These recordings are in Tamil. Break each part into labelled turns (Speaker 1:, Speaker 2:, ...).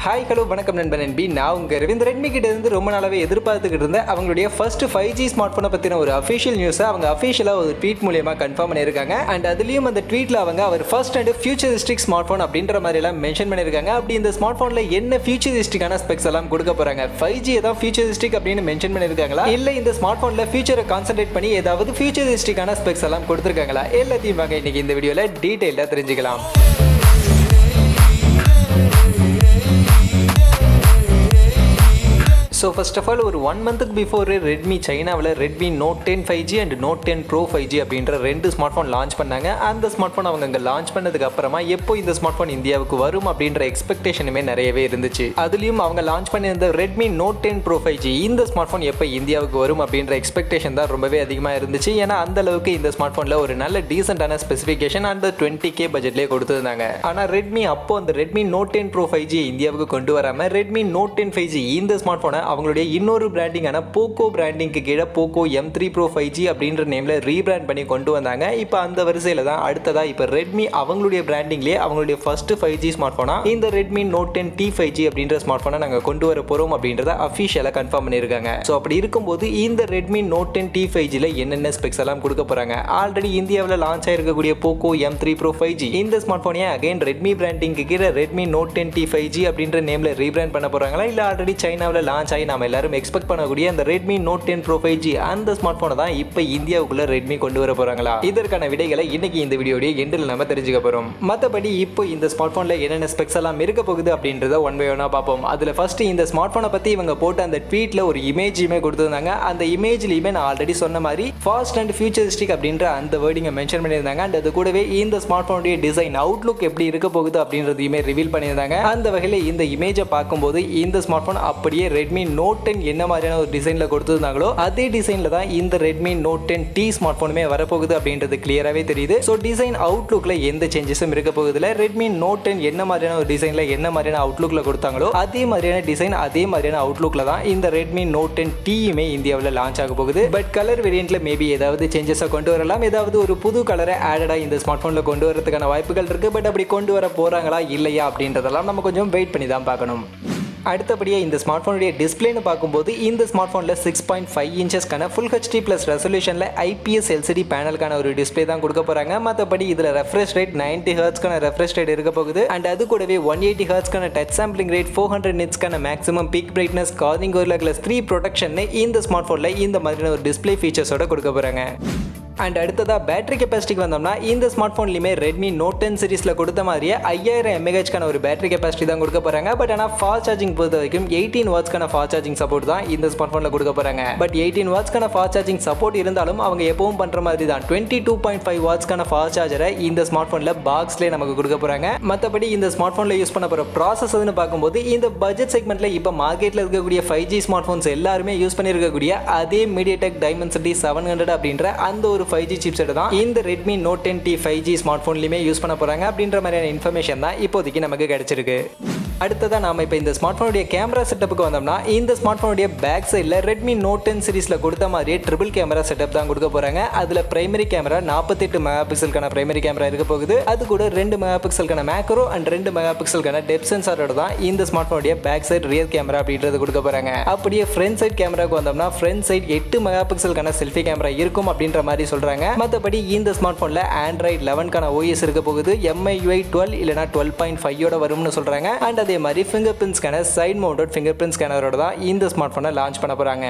Speaker 1: ஹாய் ஹலோ வணக்கம் நண்பன் நண்பி. நான் உங்கள் ரவீந்திர ரெட்மி கிட்ட இருந்து ரொம்ப நாளாவே எதிர்பார்த்துக்கிட்டு இருந்தேன் அவங்களுடைய ஃபர்ஸ்ட் 5G ஸ்மார்ட் ஃபோனை பற்றின ஒரு அஃபிஷியல் நியூஸை அவங்க அஃபிஷியலாக ஒரு ட்வீட் மூலியமா கன்ஃபார்ம் பண்ணியிருக்காங்க. அண்ட் அதுலேயும் அந்த ட்வீட்டில் அவங்க அவர் first and futuristic smart phone அப்படின்ற மாதிரி எல்லாம் மென்ஷன் பண்ணியிருக்காங்க. அப்படி இந்த ஸ்மார்ட் ஃபோனில் என்ன ஃபியூச்சரிஸ்டிக்கான ஸ்பெக்ஸ் எல்லாம் கொடுக்க போகிறாங்க, 5G தான் ஃபியூச்சரிஸ்டிக் அப்படின்னு மென்ஷன் பண்ணியிருக்காங்களா, இல்லை இந்த ஸ்மார்ட் ஃபோனில் ஃபியூச்சரை கான்சென்ட்ரேட் பண்ணி ஏதாவது ஃபியூச்சரிஸ்டிக்கான ஸ்பெக்ஸ் எல்லாம் கொடுத்துருக்காங்களா, எல்லாத்தையும் வாங்க இன்னைக்கு இந்த வீடியோவில் டீட்டெயிலாக தெரிஞ்சுக்கலாம். ஸோ ஃபர்ஸ்ட் ஆஃப் ஆல் ஒரு 1 மந்த்துக்கு பிஃபோர் ரெட்மி சைனாவில் Redmi note 10 5G and note 10 pro 5G அப்படின்ற 2 ஸ்மார்ட் ஃபோன் லான்ச் பண்ணாங்க. அந்த ஸ்மார்ட் ஃபோன் அவங்க அங்கே லான்ச் பண்ணதுக்கு அப்புறமா எப்போ இந்த ஸ்மார்ட் ஃபோன் இந்தியாவுக்கு வரும் அப்படின்ற எக்ஸ்பெக்டேஷனுமே நிறையவே இருந்துச்சு. அதுலேயும் அவங்க லான்ச் பண்ணியிருந்த ரெட்மி நோட் 10 ப்ரோ 5G இந்த ஸ்மார்ட் ஃபோன் எப்போ இந்தியாவுக்கு வரும் அப்படின்ற எக்ஸ்பெக்டேஷன் தான் ரொம்பவே அதிகமாக இருந்துச்சு. ஏன்னா அந்த அளவுக்கு இந்த ஸ்மார்ட் ஃபோனில் ஒரு நல்ல டீசென்டான ஸ்பெசிஃபிகேஷன் அந்த 20K பட்ஜெட்லேயே கொடுத்துருந்தாங்க. ஆனால் ரெட்மி அப்போ அந்த ரெட்மி நோட் 10 ப்ரோ 5G இந்தியாவுக்கு கொண்டு வராமல் ரெட்மி நோட் 10 5G இந்த ஸ்மார்ட் ஃபோனை அவங்களுடைய இன்னொரு பிராண்டிங்கான போக்கோ பிராண்டிங்க்கு கீழே போக்கோ M3 Pro 5G அப்படின்ற நேம்ல ரீபிராண்ட் பண்ணி கொண்டு வந்தாங்க. இப்போ அந்த வரிசையில் தான் அடுத்ததா இப்போ ரெட்மி அவங்களுடைய பிராண்டிங்லேயே அவங்களுடைய ஃபர்ஸ்ட் 5G ஸ்மார்ட் ஃபோனா இந்த ரெட்மி நோட் 10 T 5G அப்படின்ற ஸ்மார்ட் ஃபோனை நாங்கள் கொண்டு வர போறோம் அப்படின்றத அஃபிஷியலாக கன்ஃபார்ம் பண்ணியிருக்காங்க. ஸோ அப்படி இருக்கும்போது இந்த ரெட்மி நோட் 10 T 5Gல என்னென்ன ஸ்பெக்ஸ் எல்லாம் கொடுக்க போறாங்க, ஆல்ரெடி இந்தியாவில் launch ஆயிருக்கக்கூடிய Poco M3 Pro 5G இந்த ஸ்மார்ட் ஃபோனையே அகைன் ரெட்மி பிராண்டிங்க்கு கீழே ரெட்மி நோட் 10 T 5G அப்படின்ற நேம்ல ரீபிராண்ட் பண்ண போறாங்களா, இல்லை ஆல்ரெடி சைனாவில் லான்ச் ஆகி நாம எல்லாரும் எக்ஸ்பெக்ட் பண்ணக்கூடிய அந்த ரெட்மி நோட் 10 Pro 5G அந்த ஸ்மார்ட் போனை தான் இப்போ இந்தியாவுக்குள்ள ரெட்மி கொண்டு வர போறாங்களா, இதற்கான விடைகளை இன்னைக்கு இந்த வீடியோடைய எண்டில் நம்ம தெரிஞ்சுக்க போறோம். மற்றபடி இப்போ இந்த ஸ்மார்ட் போன்ல என்னென்ன ஸ்பெக்ஸ் எல்லாம் இருக்க போகுது அப்படின்றத ஒன் பை ஒன்னா பார்ப்போம். அதுல ஃபர்ஸ்ட் இந்த ஸ்மார்ட் போனை பத்தி இவங்க போட்ட அந்த ட்வீட்ல ஒரு இமேஜுமே கொடுத்திருந்தாங்க. அந்த இமேஜ்லயுமே நான் ஆல்ரெடி சொன்ன மாதிரி ஃபாஸ்ட் அண்ட் ஃபியூச்சரிஸ்டிக் அப்படின்ற அந்த வேர்டிங்கை மென்ஷன் பண்ணியிருந்தாங்க. அண்ட் அது கூடவே இந்த ஸ்மார்ட் போனுடைய டிசைன் அவுட்லுக் எப்படி இருக்க போகுது அப்படின்றதையுமே ரிவீல் பண்ணியிருந்தாங்க. அந்த வகையில் இந்த இமேஜை பார்க்கும்போது இந்த ஸ்மார்ட் போன் அப்படியே ரெட்மி நோட் 10 என்ன மாதிரியான ஒரு டிசைன்ல கொடுத்திருந்தாங்களோ அதே டிசைன்ல தான் இந்த ரெட்மி நோட் 10 T ஸ்மார்ட் போனுமே வரப்போகுது அப்படின்றது கிளியராகவே தெரியுது. ஸோ டிசைன் அவுட்லுக்ல எந்த சேஞ்சஸும் இருக்க போகுதுல ரெட்மி நோட் 10 என்ன மாதிரியான ஒரு டிசைன்ல என்ன மாதிரியான அவுட்லுக்ல கொடுத்தாங்களோ அதே மாதிரியான டிசைன் அதே மாதிரியான அவுட்லுக்ல தான் இந்த ரெட்மி நோட் 10 Tயுமே இந்தியாவில் லான்ச் ஆக போகுது. பட் கலர் வேரியன்ட்ல மேபி ஏதாவது சேஞ்சஸை கொண்டு வரலாம், ஏதாவது ஒரு புது கலரை ஆடடா இந்த ஸ்மார்ட் போன்ல கொண்டு வரதுக்கான வாய்ப்புகள் இருக்கு. பட் அப்படி கொண்டு வர போறாங்களா இல்லையா அப்படின்றதெல்லாம் நம்ம கொஞ்சம் வெயிட் பண்ணி தான் பார்க்கணும். அடுத்தபடியாக இந்த ஸ்மார்ட் ஃபோனுடைய டிஸ்பிளேன்னு பார்க்கும்போது இந்த ஸ்மார்ட் ஃபோனில் 6.5 இன்ச்சஸ்க்கான ஃபுல் HD ப்ளஸ் ரெசல்யூஷனில் IPS LCD பேனலுக்கான ஒரு டிஸ்பிளே தான் கொடுக்க போகிறாங்க. மற்றபடி இதில் ரெஃப்ரெஷ் ரேட் 90 ஹெர்ட்ஸ்க்கான ரெஃப்ரெஷ் ரேட் இருக்க போகுது. அண்ட் அது கூடவே 180 ஹெர்ட்ஸ்க்கான டச் சாம்பிளிங் ரேட், 400 நிட்ஸ்க்கான maximum peak brightness, Corning Gorilla glass 3 protection இந்த ஸ்மார்ட் ஃபோனில் இந்த மாதிரியான ஒரு டிஸ்பிளே ஃபீச்சர்ஸோட கொடுக்க போகிறாங்க. அண்ட் அடுத்ததாக பேட்டரி கெப்பாசிட்டிக்கு வந்தோம்னா இந்த ஸ்மார்ட் ஃபோன்லையுமே ரெட்மி நோட் 10 சீரிஸில் கொடுத்த மாதிரியே 5000 mAhக்கான ஒரு பேட்டரி கெப்பாசிட்டி தான் கொடுக்க போகிறாங்க. பட் ஆனால் ஃபாஸ்ட் சார்ஜிங் பொறுத்த வரைக்கும் 18 வாட்ஸ்க்கான ஃபாஸ்ட் சார்ஜிங் சப்போர்ட் தான் இந்த ஸ்மார்ட் ஃபோனில் கொடுக்க போகிறாங்க. பட் 18 வாட்ஸ்க்கான ஃபாஸ்ட் சார்ஜிங் சப்போர்ட் இருந்தாலும் அவங்க எப்பவும் பண்ணுற மாதிரி தான் 22.5 வாட்ஸ்க்கான ஃபாஸ்ட் சார்ஜரை இந்த ஸ்மார்ட் ஃபோனில் பாக்ஸ்லேயே நமக்கு கொடுக்க போகிறாங்க. மற்றபடி இந்த ஸ்மார்ட் ஃபோனில் யூஸ் பண்ண போகிற ப்ராசஸர்னு பார்க்கும்போது இந்த பட்ஜெட் செக்மெண்ட்டில் இப்போ மார்க்கெட்டில் இருக்கக்கூடிய 5G ஸ்மார்ட் ஃபோன்ஸ் எல்லாருமே யூஸ் பண்ணியிருக்கக்கூடிய அதே MediaTek Dimensity 700 அப்படின்ற அந்த ஒரு 5G சிப்செட் தான் இந்த Redmi note 10 T 5G smart ஃபோன்லையுமே யூஸ் பண்ண போறாங்க அப்படின்ற மாதிரியான இன்ஃபர்மேஷன் தான் இப்போதைக்கு நமக்கு கிடைச்சிருக்கு. அடுத்ததாக நாம இப்போ இந்த ஸ்மார்ட் ஃபோனுடைய கேமரா செட்டப்புக்கு வந்தோம்னா இந்த ஸ்மார்ட் ஃபோனுடைய பேக் சைடில் ரெட்மி நோட் 10 சீரிஸில் கொடுத்த மாதிரியே ட்ரிபிள் கேமரா செட்டப் தான் கொடுக்க போறாங்க. அதில் பிரைமரி கேமரா 48 மெகா பிக்சலுக்கான பிரைமரி கேமரா இருக்க போகுது. அது கூட 2 மெகா பிக்சலுக்கான மேக்ரோ அண்ட் 2 மெகா பிக்சலுக்கான டெப்த் சென்சாரோட தான் இந்த ஸ்மார்ட் ஃபோனுடைய பேக் சைடு ரியர் கேமரா அப்படின்றது கொடுக்க போறாங்க. அப்படியே ஃப்ரண்ட் சைட் கேமராக்கு வந்தோம்னா ஃப்ரண்ட் சைட் 8 மெகா பிக்சலுக்கான செல்ஃபி கேமரா இருக்கும் அப்படின்ற மாதிரி சொல்றாங்க. மற்றபடி இந்த ஸ்மார்ட் ஃபோனில் Android 11க்கான OS இருக்க போகுது. MIUI 12 இல்லைனா 12.5 வரும்னு சொல்றாங்க. அண்ட் அதே மாதிரி fingerprint scanner, side mounted fingerprint ஸ்கேனரோட தான் இந்த ஸ்மார்ட் ஃபோனை லான்ச் பண்ண போறாங்க.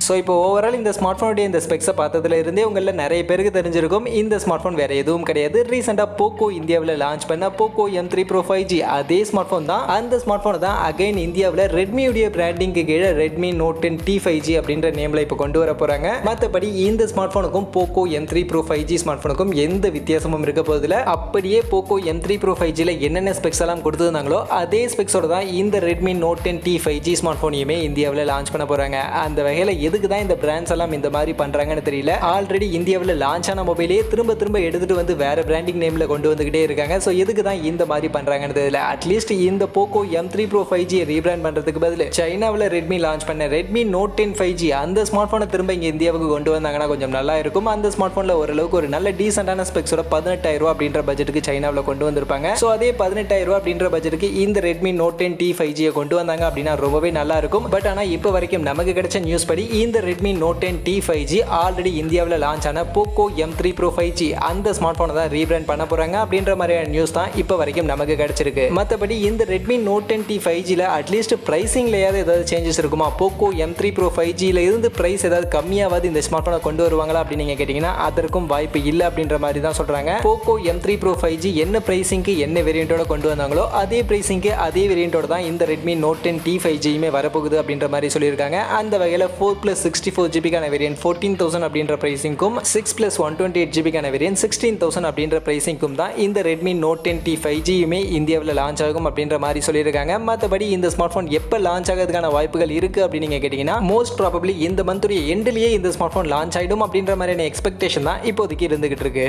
Speaker 1: ஸோ இப்போ ஓவரால் இந்த ஸ்மார்ட் ஃபோனுடைய இந்த ஸ்பெக்ஸை பார்த்ததுல இருந்தே உங்களில் நிறைய பேருக்கு தெரிஞ்சிருக்கும் இந்த ஸ்மார்ட் ஃபோன் வேறு எதுவும் கிடையாது. ரீசெண்டாக போக்கோ இந்தியாவில் லான்ச் பண்ண போக்கோ M3 Pro 5G அதே ஸ்மார்ட் ஃபோன் தான். அந்த ஸ்மார்ட் ஃபோனை தான் அகைன் இந்தியாவில் ரெட்மியுடைய பிராண்டிங்க்கு கீழே ரெட்மி நோட் 10 T 5G அப்படின்ற நேமில் இப்போ கொண்டு வர போகிறாங்க. மற்றபடி இந்த ஸ்மார்ட் ஃபோனுக்கும் Poco M3 Pro 5G smart ஃபோனுக்கும் எந்த வித்தியாசமும் இருக்க போதில்லை. அப்படியே போக்கோ M3 Pro 5Gல என்னென்ன ஸ்பெக்ஸ் எல்லாம் கொடுத்துருந்தாங்களோ அதே ஸ்பெக்ஸோட தான் இந்த Redmi note 10 T 5G smart ஃபோனையுமே இந்தியாவில் லான்ச் பண்ண போகிறாங்க. அந்த வகையில் எதுக்கு தான் இந்த பிராண்ட்ஸ் எல்லாம் இந்த மாதிரி பண்றாங்கன்னு தெரியல. ஆல்ரெடி இந்தியாவில் லான்ச் ஆன மொபைலே திரும்ப எடுத்துட்டு வந்து வேற பிராண்டிங் நேம்ல கொண்டு வந்துகிட்டே இருக்காங்க. ஸோ எதுக்கு தான் இந்த மாதிரி பண்றாங்கன்னு தெரியல. அட்லீஸ்ட் இந்த Poco M3 Pro 5G rebrand பண்றதுக்கு பதில் சைனாவில் ரெட்மி லான்ச் பண்ண ரெட்மி நோட் 10 5G அந்த ஸ்மார்ட் போனை திரும்ப இங்க இந்தியாவுக்கு கொண்டு வந்தாங்கன்னா கொஞ்சம் நல்லா இருக்கும். அந்த ஸ்மார்ட் போன்ல ஓரளவுக்கு ஒரு நல்ல டீசென்டான ஸ்பெக்ஸோட 18,000 ரூபாய் அப்படின்ற பட்ஜெட்டுக்கு சைனாவில் கொண்டு வந்திருப்பாங்க. ஸோ அதே 18,000 ரூபாய் அப்படின்ற பட்ஜெட்டுக்கு இந்த ரெட்மி நோட் 10T 5G கொண்டு வந்தாங்க அப்படின்னா ரொம்பவே நல்லா இருக்கும். பட் ஆனால் இப்போ வரைக்கும் நமக்கு கிடைச்ச நியூஸ் படி இந்த Redmi note 10T 5G already இந்தியாவில் லான்ச் ஆன போக்கோ M3 Pro 5G அந்த ஸ்மார்ட் போனை தான் ரீபிராண்ட் பண்ண போறாங்க அப்படின்ற மாதிரியான நியூஸ் தான் இப்போ வரைக்கும் நமக்கு கிடைச்சிருக்கு. மற்றபடி இந்த ரெட்மி நோட் 10T 5Gல அட்லீஸ்ட் பிரைசிங்லயாவது ஏதாவது சேஞ்சஸ் இருக்குமா? போக்கோ M3 Pro 5Gல இருந்து பிரைஸ் ஏதாவது கம்மியாவது இந்த ஸ்மார்ட் போனை கொண்டு வருவாங்களா அப்படின்னு நீங்க கேட்டீங்கன்னா அதற்கும் வாய்ப்பு இல்லை அப்படின்ற மாதிரி தான் சொல்றாங்க. போக்கோ M3 Pro 5G என்ன பிரைசிங்க்கு என்ன வேரியண்டோட கொண்டு வந்தாங்களோ அதே பிரைசிங்க்கு அதே வேரியண்டோட தான் இந்த ரெட்மி நோட் 10T 5Gயுமே வரப்போகுது அப்படின்ற மாதிரி சொல்லியிருக்காங்க. அந்த வகையில் 4+64GB வேரியன்ட் 14,000 அப்படின்ற பிரைசிங்கும் 6+128GB வேரியன்ட் 16,000 அப்படின்ற பிரைசிங்கும் தான் இந்த ரெட்மி நோட் 10T 5Gயுமே இந்தியாவில் லான்ச் ஆகும் அப்படின்ற மாதிரி சொல்லியிருக்காங்க. மற்றபடி இந்த ஸ்மார்ட் போன் எப்போ லான்ச் ஆகிறதுக்கான வாய்ப்புகள் இருக்கு அப்படின்னு நீங்க கேட்டீங்கன்னா மோஸ்ட் ப்ராபபிளி இந்த மந்த்துடைய எண்ட்லயே இந்த ஸ்மார்ட் போன் லான்ச் ஆயிடும் அப்படின்ற மாதிரியான எக்ஸ்பெக்டேஷன் தான் இப்போதைக்கு இருந்துகிட்டு இருக்கு.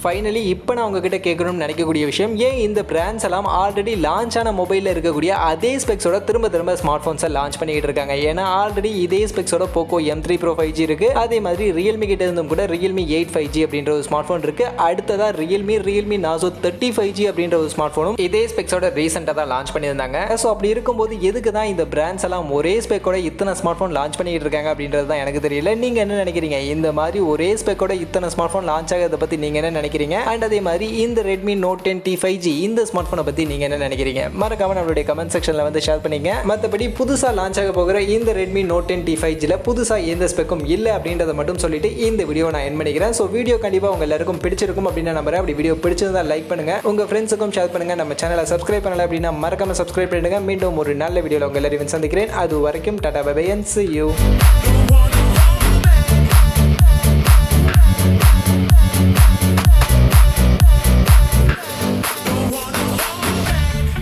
Speaker 1: ஃபைனலி இப்போ நான் உங்ககிட்ட கேட்கணும்னு நினைக்கக்கூடிய விஷயம், ஏன் இந்த பிராண்ட்ஸ் எல்லாம் ஆல்ரெடி லான்ச் ஆன மொபைலில் இருக்கக்கூடிய அதே ஸ்பெக்ஸோட திரும்ப ஸ்மார்ட் போன்ஸை லான்ச் பண்ணிக்கிட்டு இருக்காங்க? ஏன்னா ஆல்ரெடி இதே ஸ்பெக்ஸோட போக்கோ M3 Pro 5G இருக்கு. அதே மாதிரி ரியல்மி கிட்ட இருந்தும் கூட ரியல்மி 8 5G அப்படின்ற ஒரு ஸ்மார்ட் போன் இருக்கு. அடுத்ததா ரியல்மி நாசோ 30 5G அப்படின்ற ஒரு ஸ்மார்ட் போனும் இதே ஸ்பெக்ஸோட ரீசெண்டாக தான் லான்ச் பண்ணியிருந்தாங்க. ஸோ அப்படி இருக்கும்போது எதுக்கு தான் இந்த பிராண்ட்ஸ் எல்லாம் ஒரே ஸ்பெக்கோட இத்தனை ஸ்மார்ட் போன் லான்ச் பண்ணிட்டு இருக்காங்க அப்படின்றது தான் எனக்கு தெரியல. நீங்க என்ன நினைக்கிறீங்க? இந்த மாதிரி ஒரே ஸ்பெக்கோட இத்தனை ஸ்மார்ட் போன் லான்ச் ஆகிறத பத்தி நீங்க என்ன நினைக்கிறீங்க? அண்ட் அதே மாதிரி இந்த ரெட்மி நோட் 10T 5G இந்த ஸ்மார்ட் போனை பத்தி நீங்க என்ன நினைக்கிறீங்க? மறக்காம நம்மளுடைய கமெண்ட் செக்ஷன்ல வந்து ஷேர் பண்ணீங்க. மற்றபடி புதுசா லான்ச் ஆக போகிற இந்த ரெட்மி நோட் 10T 5Gல புதுசா எந்த ஸ்பெக்கும் இல்லை அப்படின்றத மட்டும் சொல்லிட்டு இந்த வீடியோ நான் என் பண்ணிக்கிறேன். ஸோ வீடியோ கண்டிப்பா உங்க எல்லாருக்கும் பிடிச்சிருக்கும் அப்படின்னு நம்புறேன். அப்படி வீடியோ பிடிச்சிருந்தா லைக் பண்ணுங்க, உங்க ஃப்ரெண்ட்ஸுக்கும் ஷேர் பண்ணுங்க. நம்ம சேனலை சப்ஸ்கிரைப் பண்ணல அப்படின்னா மறக்காம சப்ஸ்கிரைப் பண்ணுங்க. மீண்டும் ஒரு நல்ல வீடியோல உங்க எல்லாரையும் சந்திக்கிறேன். அது வரைக்கும் tata bye bye and see you.